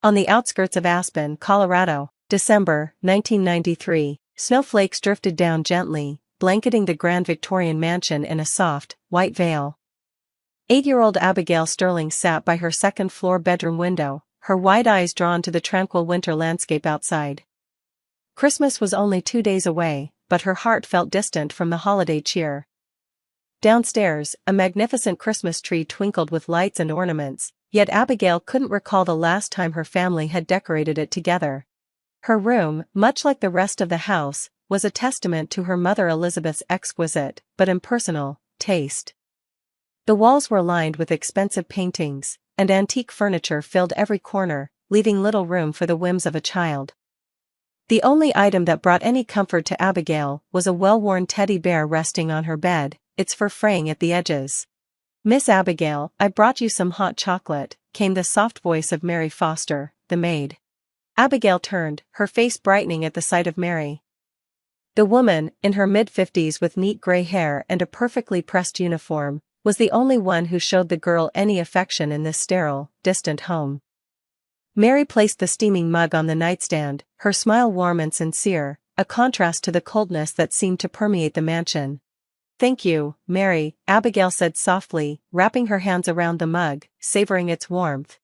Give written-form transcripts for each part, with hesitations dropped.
On the outskirts of Aspen, Colorado, December 1993, snowflakes drifted down gently, blanketing the grand Victorian mansion in a soft, white veil. 8-year-old Abigail Sterling sat by her second-floor bedroom window, her wide eyes drawn to the tranquil winter landscape outside. Christmas was only 2 days away, but her heart felt distant from the holiday cheer. Downstairs, a magnificent Christmas tree twinkled with lights and ornaments, yet Abigail couldn't recall the last time her family had decorated it together. Her room, much like the rest of the house, was a testament to her mother Elizabeth's exquisite, but impersonal, taste. The walls were lined with expensive paintings, and antique furniture filled every corner, leaving little room for the whims of a child. The only item that brought any comfort to Abigail was a well-worn teddy bear resting on her bed, its fur fraying at the edges. "Miss Abigail, I brought you some hot chocolate," came the soft voice of Mary Foster, the maid. Abigail turned, her face brightening at the sight of Mary. The woman, in her mid-50s with neat gray hair and a perfectly pressed uniform, was the only one who showed the girl any affection in this sterile, distant home. Mary placed the steaming mug on the nightstand, her smile warm and sincere, a contrast to the coldness that seemed to permeate the mansion. "Thank you, Mary," Abigail said softly, wrapping her hands around the mug, savoring its warmth.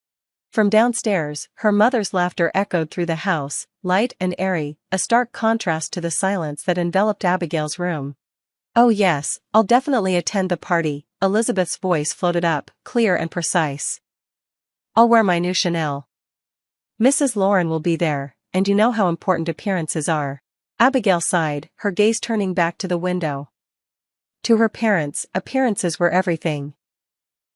From downstairs, her mother's laughter echoed through the house, light and airy, a stark contrast to the silence that enveloped Abigail's room. "Oh yes, I'll definitely attend the party," Elizabeth's voice floated up, clear and precise. "I'll wear my new Chanel. Mrs. Lauren will be there, and you know how important appearances are." Abigail sighed, her gaze turning back to the window. To her parents, appearances were everything.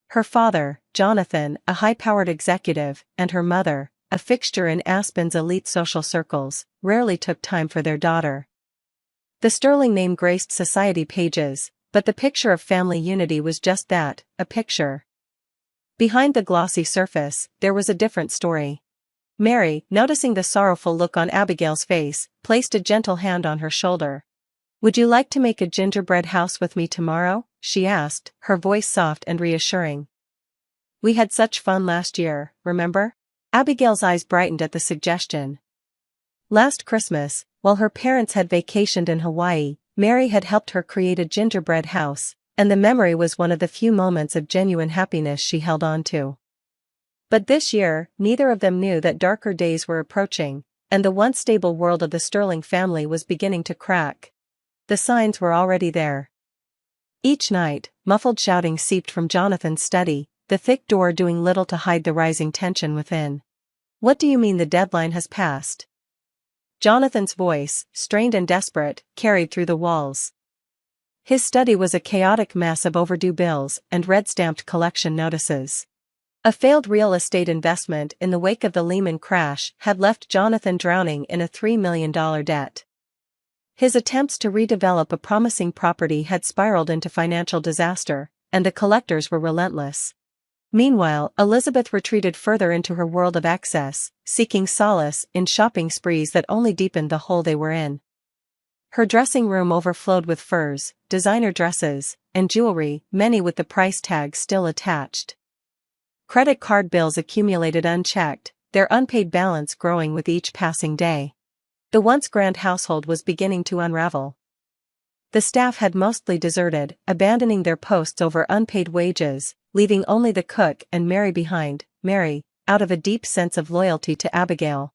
Her father, Jonathan, a high-powered executive, and her mother, a fixture in Aspen's elite social circles, rarely took time for their daughter. The Sterling name graced society pages, but the picture of family unity was just that, a picture. Behind the glossy surface, there was a different story. Mary, noticing the sorrowful look on Abigail's face, placed a gentle hand on her shoulder. "Would you like to make a gingerbread house with me tomorrow?" she asked, her voice soft and reassuring. "We had such fun last year, remember?" Abigail's eyes brightened at the suggestion. Last Christmas, while her parents had vacationed in Hawaii, Mary had helped her create a gingerbread house, and the memory was one of the few moments of genuine happiness she held on to. But this year, neither of them knew that darker days were approaching, and the once stable world of the Sterling family was beginning to crack. The signs were already there. Each night, muffled shouting seeped from Jonathan's study, the thick door doing little to hide the rising tension within. "What do you mean the deadline has passed?" Jonathan's voice, strained and desperate, carried through the walls. His study was a chaotic mess of overdue bills and red-stamped collection notices. A failed real estate investment in the wake of the Lehman crash had left Jonathan drowning in a $3 million debt. His attempts to redevelop a promising property had spiraled into financial disaster, and the collectors were relentless. Meanwhile, Elizabeth retreated further into her world of excess, seeking solace in shopping sprees that only deepened the hole they were in. Her dressing room overflowed with furs, designer dresses, and jewelry, many with the price tags still attached. Credit card bills accumulated unchecked, their unpaid balance growing with each passing day. The once grand household was beginning to unravel. The staff had mostly deserted, abandoning their posts over unpaid wages, leaving only the cook and Mary behind, Mary, out of a deep sense of loyalty to Abigail.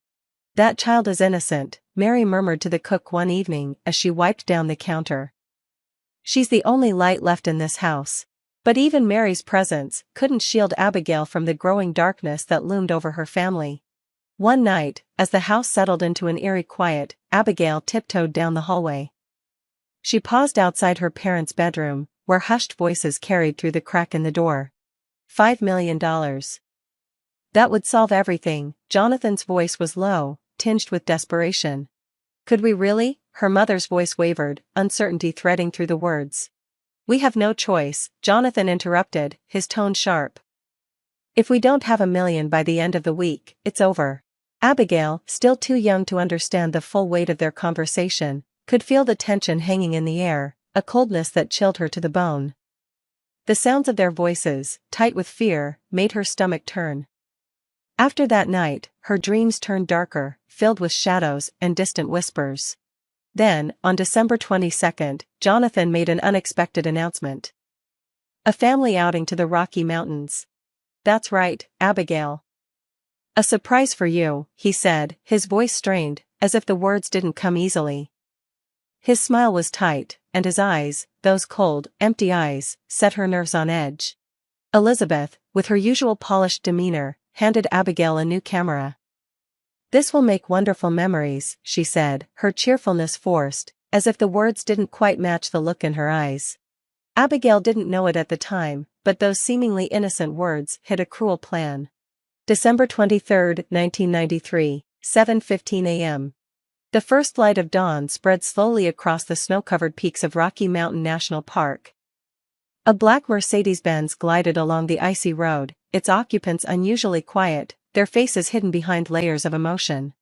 "That child is innocent," Mary murmured to the cook one evening as she wiped down the counter. "She's the only light left in this house." But even Mary's presence couldn't shield Abigail from the growing darkness that loomed over her family. One night, as the house settled into an eerie quiet, Abigail tiptoed down the hallway. She paused outside her parents' bedroom, where hushed voices carried through the crack in the door. $5 million. That would solve everything. Jonathan's voice was low, tinged with desperation. "Could we really?" Her mother's voice wavered, uncertainty threading through the words. "We have no choice," Jonathan interrupted, his tone sharp. "If we don't have $1 million by the end of the week, it's over." Abigail, still too young to understand the full weight of their conversation, could feel the tension hanging in the air, a coldness that chilled her to the bone. The sounds of their voices, tight with fear, made her stomach turn. After that night, her dreams turned darker, filled with shadows and distant whispers. Then, on December 22nd, Jonathan made an unexpected announcement. A family outing to the Rocky Mountains. That's right, Abigail. A surprise for you, he said, his voice strained, as if the words didn't come easily. His smile was tight, and his eyes, those cold, empty eyes, set her nerves on edge. Elizabeth, with her usual polished demeanor, handed Abigail a new camera. "This will make wonderful memories," she said, her cheerfulness forced, as if the words didn't quite match the look in her eyes. Abigail didn't know it at the time, but those seemingly innocent words hid a cruel plan. December 23, 1993, 7:15 a.m. The first light of dawn spread slowly across the snow-covered peaks of Rocky Mountain National Park. A black Mercedes-Benz glided along the icy road, its occupants unusually quiet, their faces hidden behind layers of emotion.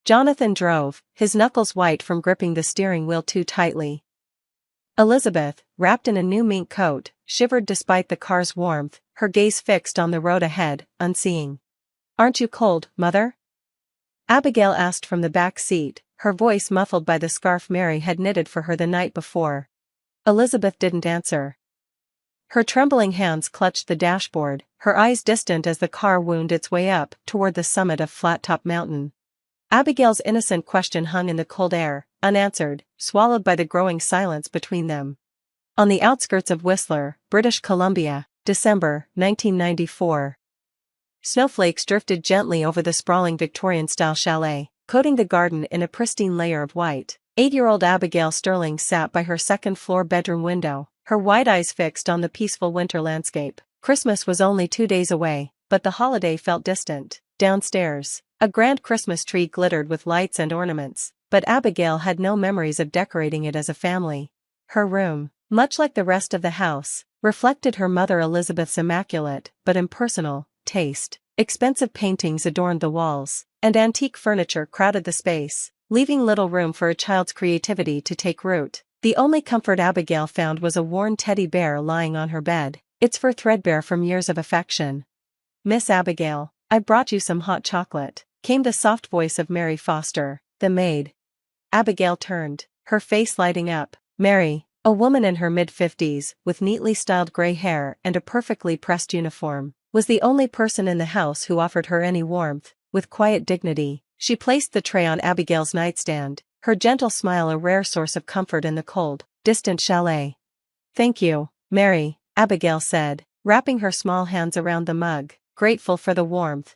Jonathan drove, his knuckles white from gripping the steering wheel too tightly. Elizabeth, wrapped in a new mink coat, shivered despite the car's warmth, her gaze fixed on the road ahead, unseeing. "Aren't you cold, Mother?" Abigail asked from the back seat, her voice muffled by the scarf Mary had knitted for her the night before. Elizabeth didn't answer. Her trembling hands clutched the dashboard, her eyes distant as the car wound its way up toward the summit of Flat Top Mountain. Abigail's innocent question hung in the cold air, unanswered, swallowed by the growing silence between them. On the outskirts of Whistler, British Columbia, December 1994. Snowflakes drifted gently over the sprawling Victorian-style chalet, coating the garden in a pristine layer of white. 8-year-old Abigail Sterling sat by her second-floor bedroom window, her wide eyes fixed on the peaceful winter landscape. Christmas was only 2 days away, but the holiday felt distant. Downstairs, a grand Christmas tree glittered with lights and ornaments, but Abigail had no memories of decorating it as a family. Her room, much like the rest of the house, reflected her mother Elizabeth's immaculate, but impersonal, taste. Expensive paintings adorned the walls, and antique furniture crowded the space, leaving little room for a child's creativity to take root. The only comfort Abigail found was a worn teddy bear lying on her bed, its fur threadbare from years of affection. "Miss Abigail, I brought you some hot chocolate," came the soft voice of Mary Foster, the maid. Abigail turned, her face lighting up. Mary, a woman in her mid-50s, with neatly styled gray hair and a perfectly pressed uniform, was the only person in the house who offered her any warmth. With quiet dignity, she placed the tray on Abigail's nightstand, her gentle smile a rare source of comfort in the cold, distant chalet. "Thank you, Mary," Abigail said, wrapping her small hands around the mug, grateful for the warmth.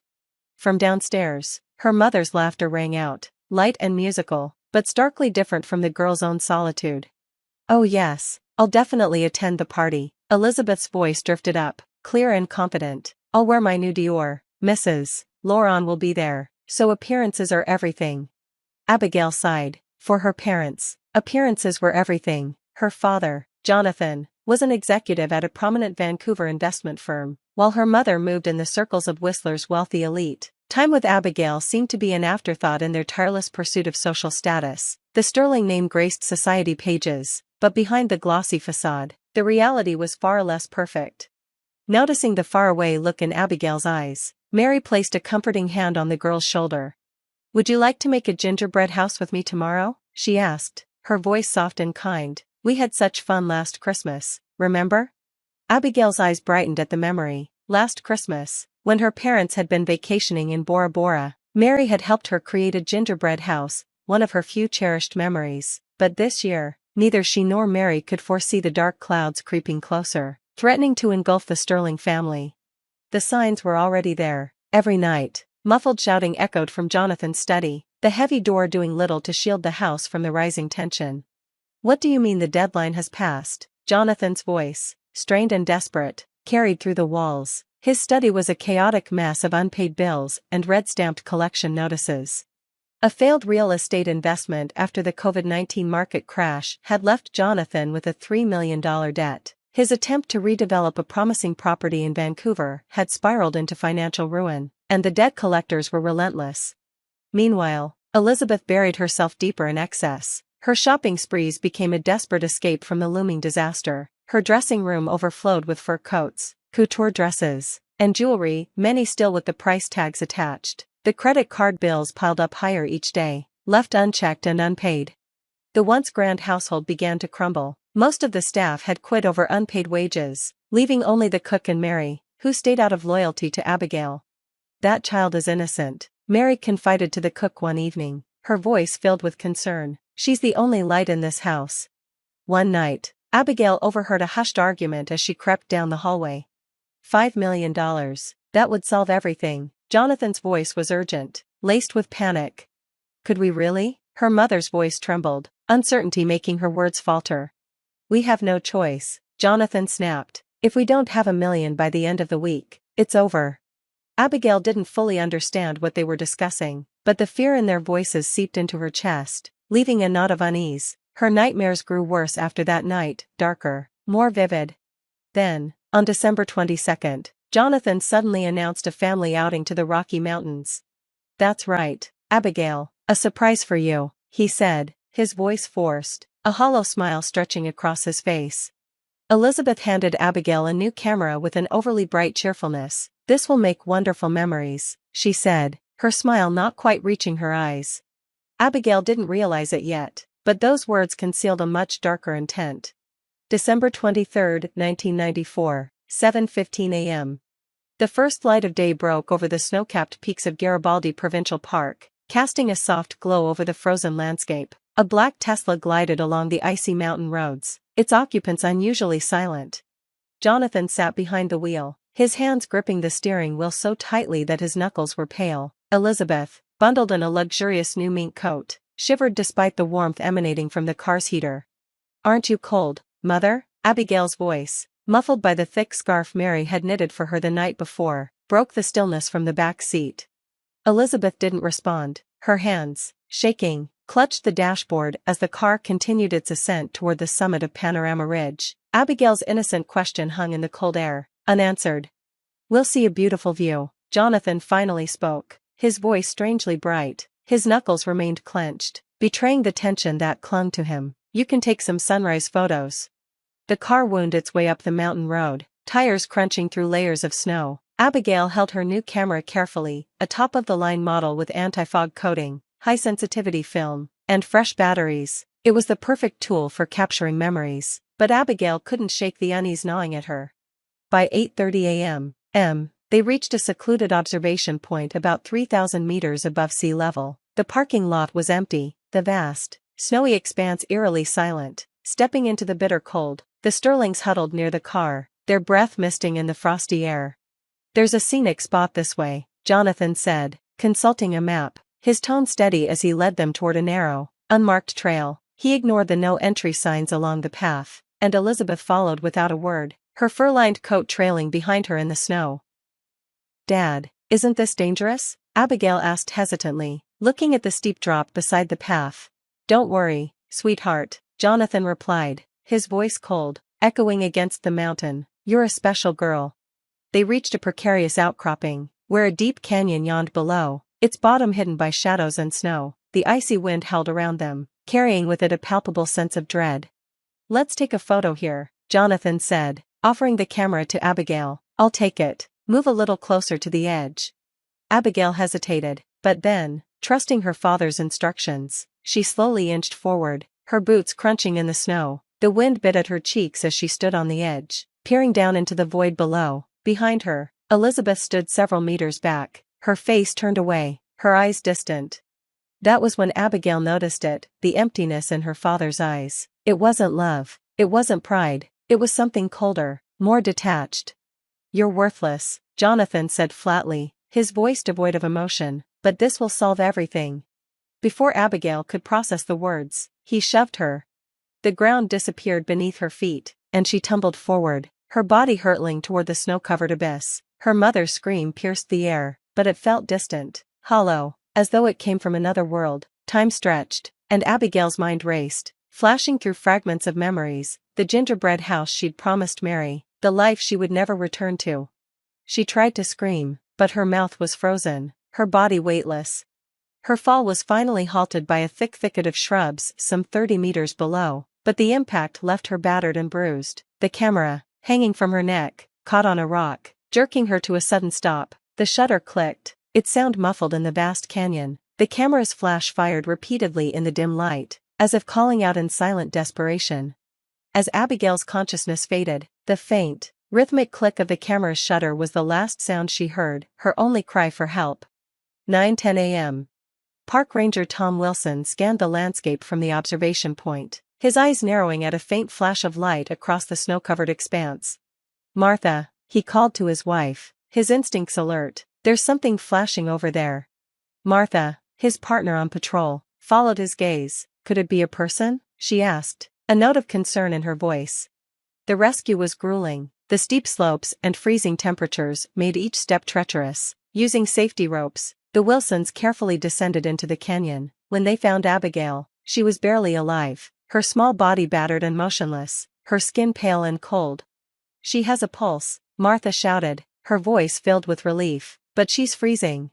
From downstairs, her mother's laughter rang out, light and musical, but starkly different from the girl's own solitude. "Oh yes, I'll definitely attend the party," Elizabeth's voice drifted up, clear and confident. "I'll wear my new Dior. Mrs. Lauren will be there, so appearances are everything." Abigail sighed. For her parents, appearances were everything. Her father, Jonathan, was an executive at a prominent Vancouver investment firm, while her mother moved in the circles of Whistler's wealthy elite. Time with Abigail seemed to be an afterthought in their tireless pursuit of social status. The sterling name graced society pages, but behind the glossy facade, the reality was far less perfect. Noticing the faraway look in Abigail's eyes, Mary placed a comforting hand on the girl's shoulder. "Would you like to make a gingerbread house with me tomorrow?" she asked, her voice soft and kind. "We had such fun last Christmas, remember?" Abigail's eyes brightened at the memory. Last Christmas, when her parents had been vacationing in Bora Bora, Mary had helped her create a gingerbread house, one of her few cherished memories. But this year, neither she nor Mary could foresee the dark clouds creeping closer, threatening to engulf the Sterling family. The signs were already there. Every night, muffled shouting echoed from Jonathan's study, the heavy door doing little to shield the house from the rising tension. "What do you mean the deadline has passed?" Jonathan's voice, strained and desperate, carried through the walls. His study was a chaotic mess of unpaid bills and red-stamped collection notices. A failed real estate investment after the COVID-19 market crash had left Jonathan with a $3 million debt. His attempt to redevelop a promising property in Vancouver had spiraled into financial ruin, and the debt collectors were relentless. Meanwhile, Elizabeth buried herself deeper in excess. Her shopping sprees became a desperate escape from the looming disaster. Her dressing room overflowed with fur coats, couture dresses, And jewelry, many still with the price tags attached. The credit card bills piled up higher each day, left unchecked and unpaid. The once grand household began to crumble. Most of the staff had quit over unpaid wages, leaving only the cook and Mary, who stayed out of loyalty to Abigail. "That child is innocent," Mary confided to the cook one evening, her voice filled with concern. "She's the only light in this house." One night, Abigail overheard a hushed argument as she crept down the hallway. $5 million. That would solve everything. Jonathan's voice was urgent, laced with panic. "Could we really?" Her mother's voice trembled, uncertainty making her words falter. "We have no choice," Jonathan snapped. "If we don't have $1 million by the end of the week, it's over." Abigail didn't fully understand what they were discussing, but the fear in their voices seeped into her chest, leaving a knot of unease. Her nightmares grew worse after that night, darker, more vivid. Then, on December 22nd, Jonathan suddenly announced a family outing to the Rocky Mountains. "That's right, Abigail, a surprise for you," he said, his voice forced, a hollow smile stretching across his face. Elizabeth handed Abigail a new camera with an overly bright cheerfulness. "This will make wonderful memories," she said, her smile not quite reaching her eyes. Abigail didn't realize it yet, but those words concealed a much darker intent. December 23, 1994, 7:15 a.m. The first light of day broke over the snow-capped peaks of Garibaldi Provincial Park, casting a soft glow over the frozen landscape. A black Tesla glided along the icy mountain roads, its occupants unusually silent. Jonathan sat behind the wheel, his hands gripping the steering wheel so tightly that his knuckles were pale. Elizabeth, bundled in a luxurious new mink coat, shivered despite the warmth emanating from the car's heater. "Aren't you cold, Mother?" Abigail's voice, muffled by the thick scarf Mary had knitted for her the night before, broke the stillness from the back seat. Elizabeth didn't respond. Her hands, shaking, clutched the dashboard as the car continued its ascent toward the summit of Panorama Ridge. Abigail's innocent question hung in the cold air, unanswered. "We'll see a beautiful view," Jonathan finally spoke, his voice strangely bright. His knuckles remained clenched, betraying the tension that clung to him. "You can take some sunrise photos." The car wound its way up the mountain road, tires crunching through layers of snow. Abigail held her new camera carefully, a top-of-the-line model with anti-fog coating, high-sensitivity film, and fresh batteries. It was the perfect tool for capturing memories, but Abigail couldn't shake the unease gnawing at her. By 8:30 a.m., they reached a secluded observation point about 3,000 meters above sea level. The parking lot was empty, the vast, snowy expanse eerily silent. Stepping into the bitter cold, the Sterlings huddled near the car, their breath misting in the frosty air. "There's a scenic spot this way," Jonathan said, consulting a map, his tone steady as he led them toward a narrow, unmarked trail. He ignored the no-entry signs along the path, and Elizabeth followed without a word, her fur-lined coat trailing behind her in the snow. "Dad, isn't this dangerous?" Abigail asked hesitantly, looking at the steep drop beside the path. "Don't worry, sweetheart," Jonathan replied, his voice cold, echoing against the mountain. "You're a special girl." They reached a precarious outcropping, where a deep canyon yawned below, its bottom hidden by shadows and snow. The icy wind held around them, carrying with it a palpable sense of dread. "Let's take a photo here," Jonathan said, offering the camera to Abigail. "I'll take it. Move a little closer to the edge." Abigail hesitated, but then, trusting her father's instructions, she slowly inched forward, her boots crunching in the snow. The wind bit at her cheeks as she stood on the edge, peering down into the void below. Behind her, Elizabeth stood several meters back, her face turned away, her eyes distant. That was when Abigail noticed it, the emptiness in her father's eyes. It wasn't love, it wasn't pride, it was something colder, more detached. "You're worthless," Jonathan said flatly, his voice devoid of emotion, "but this will solve everything." Before Abigail could process the words, he shoved her. The ground disappeared beneath her feet, and she tumbled forward, her body hurtling toward the snow-covered abyss. Her mother's scream pierced the air, but it felt distant, hollow, as though it came from another world. Time stretched, and Abigail's mind raced, flashing through fragments of memories, the gingerbread house she'd promised Mary, the life she would never return to. She tried to scream, but her mouth was frozen, her body weightless. Her fall was finally halted by a thick thicket of shrubs some 30 meters below, but the impact left her battered and bruised. The camera, hanging from her neck, caught on a rock. jerking her to a sudden stop. The shutter clicked, its sound muffled in the vast canyon. The camera's flash fired repeatedly in the dim light, as if calling out in silent desperation. As Abigail's consciousness faded, the faint, rhythmic click of the camera's shutter was the last sound she heard, her only cry for help. 9:10 a.m. Park Ranger Tom Wilson scanned the landscape from the observation point, his eyes narrowing at a faint flash of light across the snow-covered expanse. "Martha," he called to his wife, his instincts alert, "there's something flashing over there." Martha, his partner on patrol, followed his gaze. "Could it be a person?" she asked, a note of concern in her voice. The rescue was grueling. The steep slopes and freezing temperatures made each step treacherous. Using safety ropes, the Wilsons carefully descended into the canyon. When they found Abigail, she was barely alive, her small body battered and motionless, her skin pale and cold. "She has a pulse," Martha shouted, her voice filled with relief, "but she's freezing."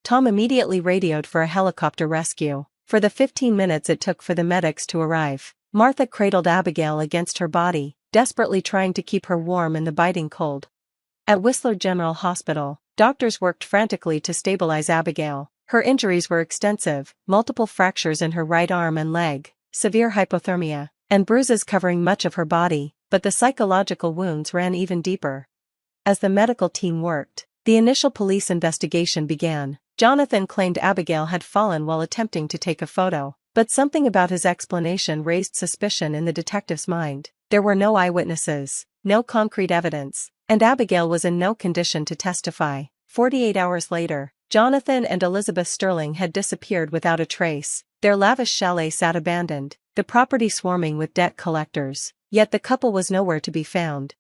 Tom immediately radioed for a helicopter rescue. For the 15 minutes it took for the medics to arrive, Martha cradled Abigail against her body, desperately trying to keep her warm in the biting cold. At Whistler General Hospital, doctors worked frantically to stabilize Abigail. Her injuries were extensive, multiple fractures in her right arm and leg, severe hypothermia, and bruises covering much of her body, but the psychological wounds ran even deeper. As the medical team worked, the initial police investigation began. Jonathan claimed Abigail had fallen while attempting to take a photo, but something about his explanation raised suspicion in the detective's mind. There were no eyewitnesses, no concrete evidence, and Abigail was in no condition to testify. 48 hours later, Jonathan and Elizabeth Sterling had disappeared without a trace. Their lavish chalet sat abandoned, the property swarming with debt collectors, yet the couple was nowhere to be found.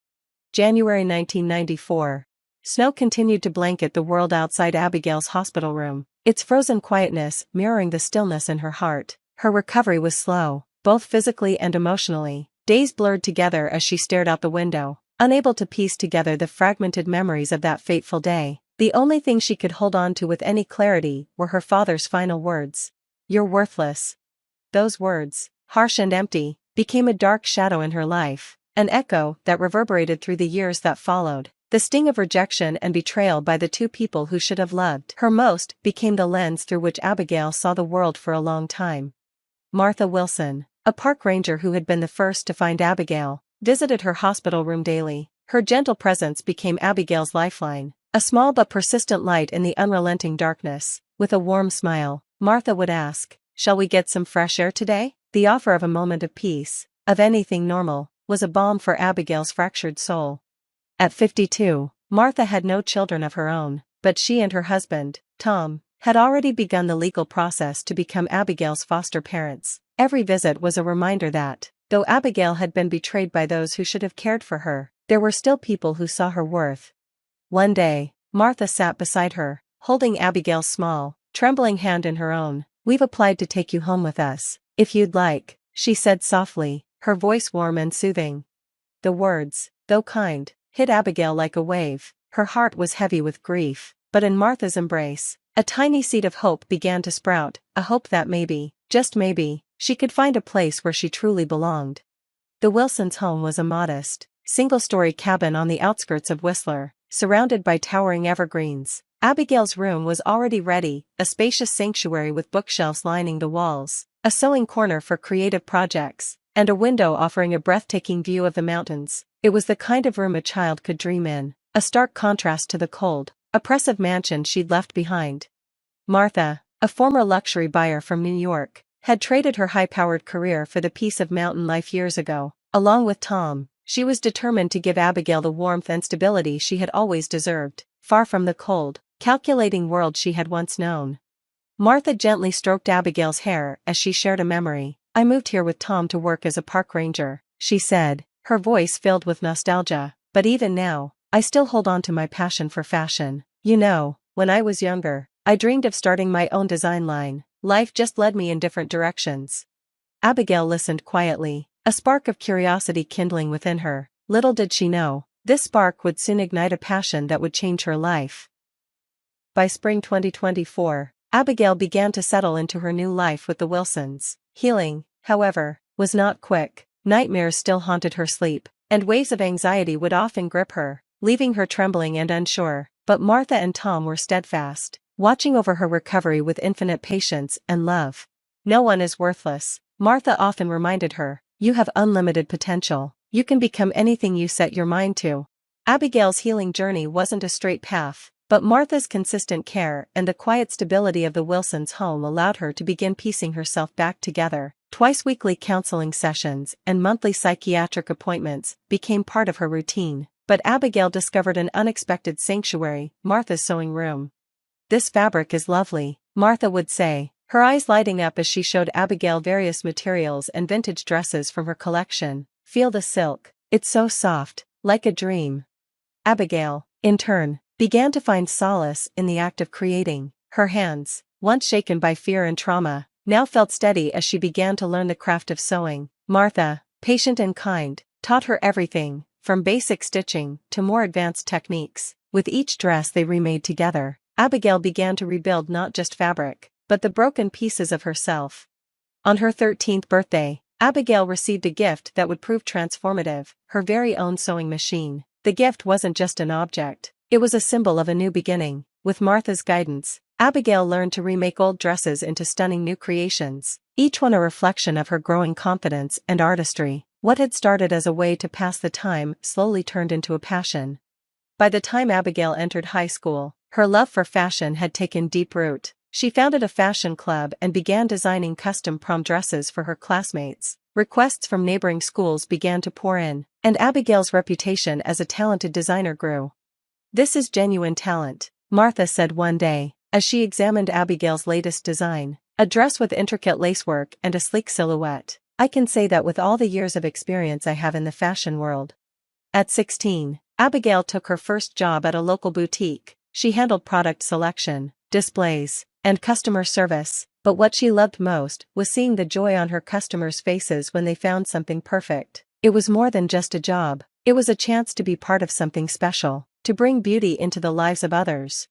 January 1994. Snow continued to blanket the world outside Abigail's hospital room, its frozen quietness mirroring the stillness in her heart. Her recovery was slow, both physically and emotionally. Days blurred together as she stared out the window, unable to piece together the fragmented memories of that fateful day. The only thing she could hold on to with any clarity were her father's final words. "You're worthless." Those words, harsh and empty, became a dark shadow in her life, an echo that reverberated through the years that followed. The sting of rejection and betrayal by the two people who should have loved her most became the lens through which Abigail saw the world for a long time. Martha Wilson, a park ranger who had been the first to find Abigail, visited her hospital room daily. Her gentle presence became Abigail's lifeline, a small but persistent light in the unrelenting darkness. With a warm smile, Martha would ask, "Shall we get some fresh air today?" The offer of a moment of peace, of anything normal, was a balm for Abigail's fractured soul. At 52, Martha had no children of her own, but she and her husband, Tom, had already begun the legal process to become Abigail's foster parents. Every visit was a reminder that, though Abigail had been betrayed by those who should have cared for her, there were still people who saw her worth. One day, Martha sat beside her, holding Abigail's small, trembling hand in her own. "We've applied to take you home with us, if you'd like," she said softly, her voice warm and soothing. The words, though kind, hit Abigail like a wave. Her heart was heavy with grief, but in Martha's embrace, a tiny seed of hope began to sprout, a hope that maybe, just maybe, she could find a place where she truly belonged. The Wilsons' home was a modest, single-story cabin on the outskirts of Whistler, surrounded by towering evergreens. Abigail's room was already ready, a spacious sanctuary with bookshelves lining the walls, a sewing corner for creative projects, and a window offering a breathtaking view of the mountains. It was the kind of room a child could dream in, a stark contrast to the cold, oppressive mansion she'd left behind. Martha, a former luxury buyer from New York, had traded her high-powered career for the peace of mountain life years ago. Along with Tom, she was determined to give Abigail the warmth and stability she had always deserved, far from the cold, calculating world she had once known. Martha gently stroked Abigail's hair as she shared a memory. "I moved here with Tom to work as a park ranger," she said, her voice filled with nostalgia. "But even now, I still hold on to my passion for fashion. You know, when I was younger, I dreamed of starting my own design line. Life just led me in different directions." Abigail listened quietly, a spark of curiosity kindling within her. Little did she know, this spark would soon ignite a passion that would change her life. By spring 2024, Abigail began to settle into her new life with the Wilsons. Healing, however, was not quick. Nightmares still haunted her sleep, and waves of anxiety would often grip her. leaving her trembling and unsure, but Martha and Tom were steadfast, watching over her recovery with infinite patience and love. No one is worthless, Martha often reminded her. You have unlimited potential. You can become anything you set your mind to. Abigail's healing journey wasn't a straight path, but Martha's consistent care and the quiet stability of the Wilsons' home allowed her to begin piecing herself back together. Twice-weekly counseling sessions and monthly psychiatric appointments became part of her routine, but Abigail discovered an unexpected sanctuary, Martha's sewing room. "This fabric is lovely," Martha would say, her eyes lighting up as she showed Abigail various materials and vintage dresses from her collection. "Feel the silk, it's so soft, like a dream." Abigail, in turn, began to find solace in the act of creating. Her hands, once shaken by fear and trauma, now felt steady as she began to learn the craft of sewing. Martha, patient and kind, taught her everything, from basic stitching to more advanced techniques. With each dress they remade together, Abigail began to rebuild not just fabric, but the broken pieces of herself. On her 13th birthday, Abigail received a gift that would prove transformative, her very own sewing machine. The gift wasn't just an object, it was a symbol of a new beginning. With Martha's guidance, Abigail learned to remake old dresses into stunning new creations, each one a reflection of her growing confidence and artistry. What had started as a way to pass the time slowly turned into a passion. By the time Abigail entered high school, her love for fashion had taken deep root. She founded a fashion club and began designing custom prom dresses for her classmates. Requests from neighboring schools began to pour in, and Abigail's reputation as a talented designer grew. "This is genuine talent," Martha said one day, as she examined Abigail's latest design, a dress with intricate lacework and a sleek silhouette. "I can say that with all the years of experience I have in the fashion world." At 16, Abigail took her first job at a local boutique. She handled product selection, displays, and customer service, but what she loved most was seeing the joy on her customers' faces when they found something perfect. It was more than just a job, it was a chance to be part of something special, to bring beauty into the lives of others.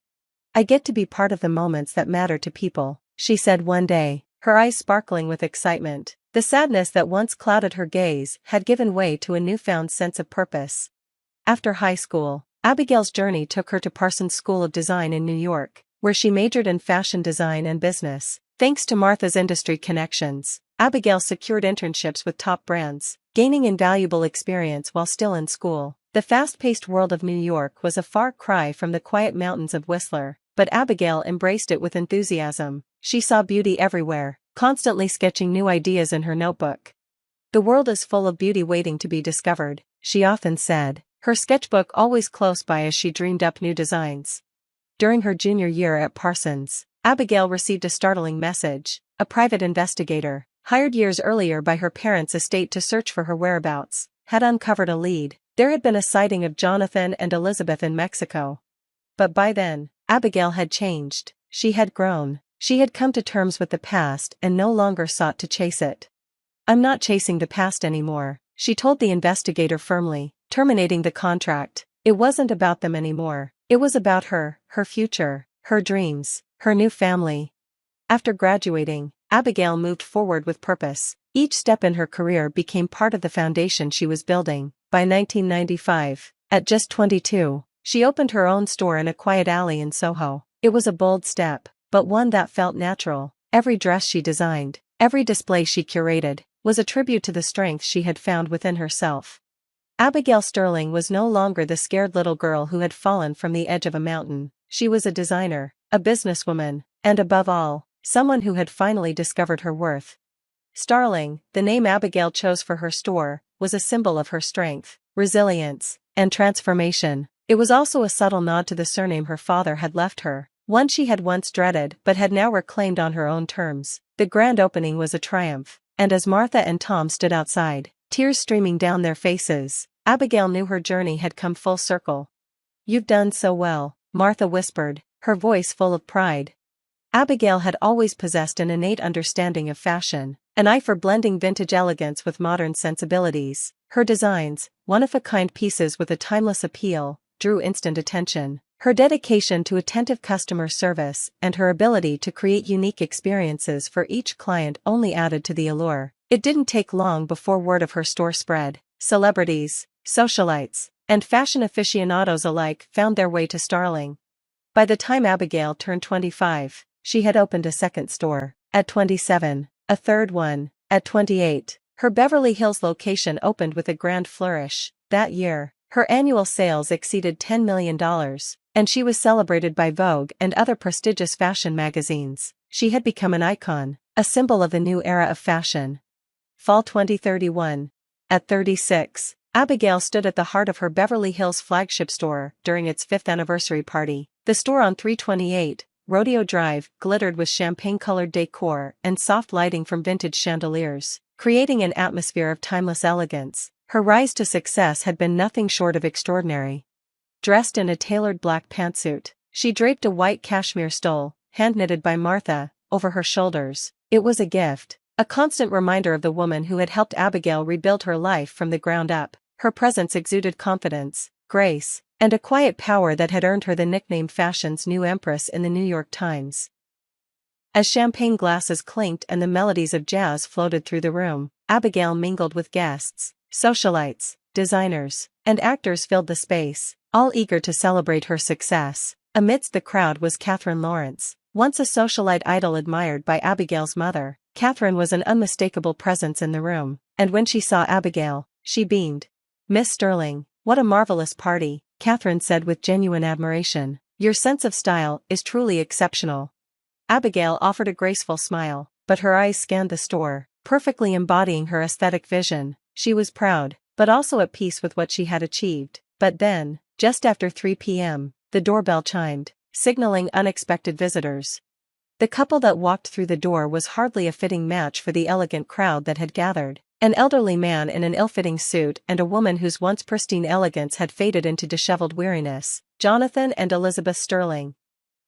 "I get to be part of the moments that matter to people," she said one day, her eyes sparkling with excitement. The sadness that once clouded her gaze had given way to a newfound sense of purpose. After high school, Abigail's journey took her to Parsons School of Design in New York, where she majored in fashion design and business. Thanks to Martha's industry connections, Abigail secured internships with top brands, gaining invaluable experience while still in school. The fast-paced world of New York was a far cry from the quiet mountains of Whistler, but Abigail embraced it with enthusiasm. She saw beauty everywhere, constantly sketching new ideas in her notebook. "The world is full of beauty waiting to be discovered," she often said, her sketchbook always close by as she dreamed up new designs. During her junior year at Parsons, Abigail received a startling message. A private investigator, hired years earlier by her parents' estate to search for her whereabouts, had uncovered a lead. There had been a sighting of Jonathan and Elizabeth in Mexico. But by then, Abigail had changed. She had grown. She had come to terms with the past and no longer sought to chase it. "I'm not chasing the past anymore," she told the investigator firmly, terminating the contract. It wasn't about them anymore. It was about her, her future, her dreams, her new family. After graduating, Abigail moved forward with purpose. Each step in her career became part of the foundation she was building. By 1995, at just 22, she opened her own store in a quiet alley in Soho. It was a bold step, but one that felt natural. Every dress she designed, every display she curated, was a tribute to the strength she had found within herself. Abigail Sterling was no longer the scared little girl who had fallen from the edge of a mountain. She was a designer, a businesswoman, and above all, someone who had finally discovered her worth. Starling, the name Abigail chose for her store, was a symbol of her strength, resilience, and transformation. It was also a subtle nod to the surname her father had left her, one she had once dreaded but had now reclaimed on her own terms. The grand opening was a triumph, and as Martha and Tom stood outside, tears streaming down their faces, Abigail knew her journey had come full circle. "You've done so well," Martha whispered, her voice full of pride. Abigail had always possessed an innate understanding of fashion, an eye for blending vintage elegance with modern sensibilities. Her designs, one-of-a-kind pieces with a timeless appeal, drew instant attention. Her dedication to attentive customer service and her ability to create unique experiences for each client only added to the allure. It didn't take long before word of her store spread. Celebrities, socialites, and fashion aficionados alike found their way to Starling. By the time Abigail turned 25, she had opened a second store. At 27, a third one. At 28, her Beverly Hills location opened with a grand flourish. That year, her annual sales exceeded $10 million, and she was celebrated by Vogue and other prestigious fashion magazines. She had become an icon, a symbol of the new era of fashion. Fall 2031. At 36, Abigail stood at the heart of her Beverly Hills flagship store during its 5th anniversary party. The store on 328 Rodeo Drive glittered with champagne-colored decor and soft lighting from vintage chandeliers, creating an atmosphere of timeless elegance. Her rise to success had been nothing short of extraordinary. Dressed in a tailored black pantsuit, she draped a white cashmere stole, hand-knitted by Martha, over her shoulders. It was a gift, a constant reminder of the woman who had helped Abigail rebuild her life from the ground up. Her presence exuded confidence, grace, and a quiet power that had earned her the nickname Fashion's New Empress in the New York Times. As champagne glasses clinked and the melodies of jazz floated through the room, Abigail mingled with guests. Socialites, designers, and actors filled the space, all eager to celebrate her success. Amidst the crowd was Catherine Lawrence, once a socialite idol admired by Abigail's mother. Catherine was an unmistakable presence in the room, and when she saw Abigail, she beamed. "Miss Sterling, what a marvelous party," Catherine said with genuine admiration. "Your sense of style is truly exceptional." Abigail offered a graceful smile, but her eyes scanned the store, perfectly embodying her aesthetic vision. She was proud, but also at peace with what she had achieved. But then, just after 3 p.m., the doorbell chimed, signaling unexpected visitors. The couple that walked through the door was hardly a fitting match for the elegant crowd that had gathered. An elderly man in an ill-fitting suit and a woman whose once pristine elegance had faded into disheveled weariness. Jonathan and Elizabeth Sterling.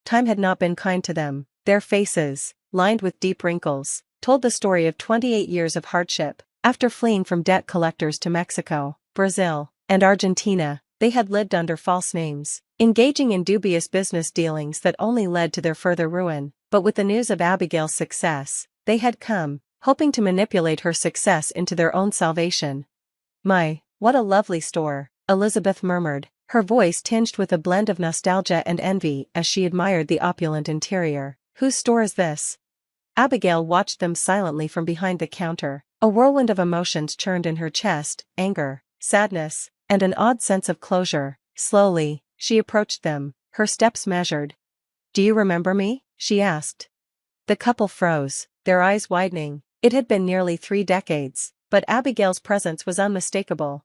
Time had not been kind to them. Their faces, lined with deep wrinkles, told the story of 28 years of hardship. After fleeing from debt collectors to Mexico, Brazil, and Argentina, they had lived under false names, engaging in dubious business dealings that only led to their further ruin. But with the news of Abigail's success, they had come, hoping to manipulate her success into their own salvation. "My, what a lovely store," Elizabeth murmured, her voice tinged with a blend of nostalgia and envy as she admired the opulent interior. "Whose store is this?" Abigail watched them silently from behind the counter. A whirlwind of emotions churned in her chest, anger, sadness, and an odd sense of closure. Slowly, she approached them, her steps measured. "Do you remember me?" she asked. The couple froze, their eyes widening. It had been nearly 3 decades, but Abigail's presence was unmistakable.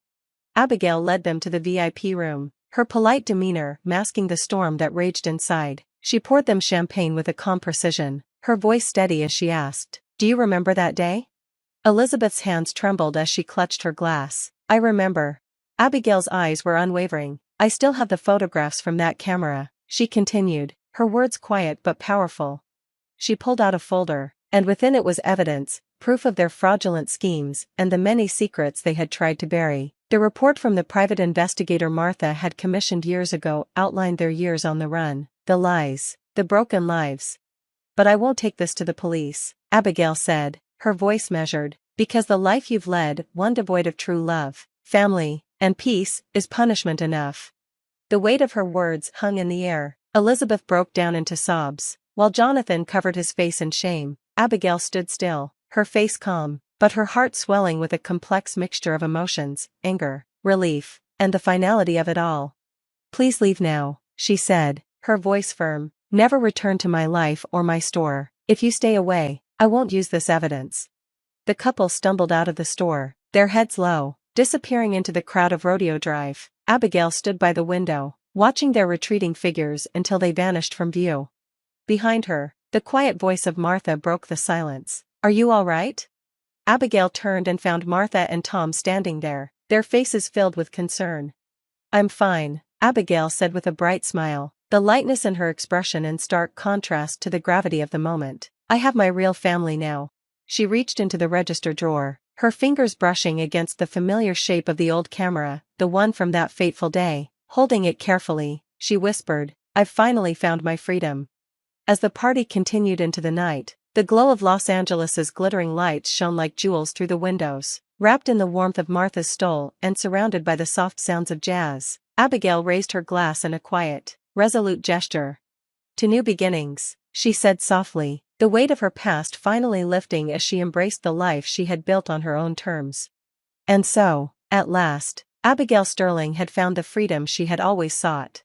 Abigail led them to the VIP room, her polite demeanor masking the storm that raged inside. She poured them champagne with a calm precision, her voice steady as she asked, "Do you remember that day?" Elizabeth's hands trembled as she clutched her glass. "I remember." Abigail's eyes were unwavering. "I still have the photographs from that camera," she continued, her words quiet but powerful. She pulled out a folder, and within it was evidence, proof of their fraudulent schemes and the many secrets they had tried to bury. The report from the private investigator Martha had commissioned years ago outlined their years on the run, the lies, the broken lives. "But I won't take this to the police," Abigail said, her voice measured, "because the life you've led, one devoid of true love, family, and peace, is punishment enough." The weight of her words hung in the air. Elizabeth broke down into sobs, while Jonathan covered his face in shame. Abigail stood still, her face calm, but her heart swelling with a complex mixture of emotions, anger, relief, and the finality of it all. "Please leave now," she said, her voice firm. "Never return to my life or my store. If you stay away, I won't use this evidence." The couple stumbled out of the store, their heads low, disappearing into the crowd of Rodeo Drive. Abigail stood by the window, watching their retreating figures until they vanished from view. Behind her, the quiet voice of Martha broke the silence. "Are you all right?" Abigail turned and found Martha and Tom standing there, their faces filled with concern. "I'm fine," Abigail said with a bright smile, the lightness in her expression in stark contrast to the gravity of the moment. "I have my real family now." She reached into the register drawer, her fingers brushing against the familiar shape of the old camera, the one from that fateful day. Holding it carefully, she whispered, "I've finally found my freedom." As the party continued into the night, the glow of Los Angeles's glittering lights shone like jewels through the windows. Wrapped in the warmth of Martha's stole and surrounded by the soft sounds of jazz, Abigail raised her glass in a quiet, resolute gesture. "To new beginnings," she said softly, the weight of her past finally lifting as she embraced the life she had built on her own terms. And so, at last, Abigail Sterling had found the freedom she had always sought.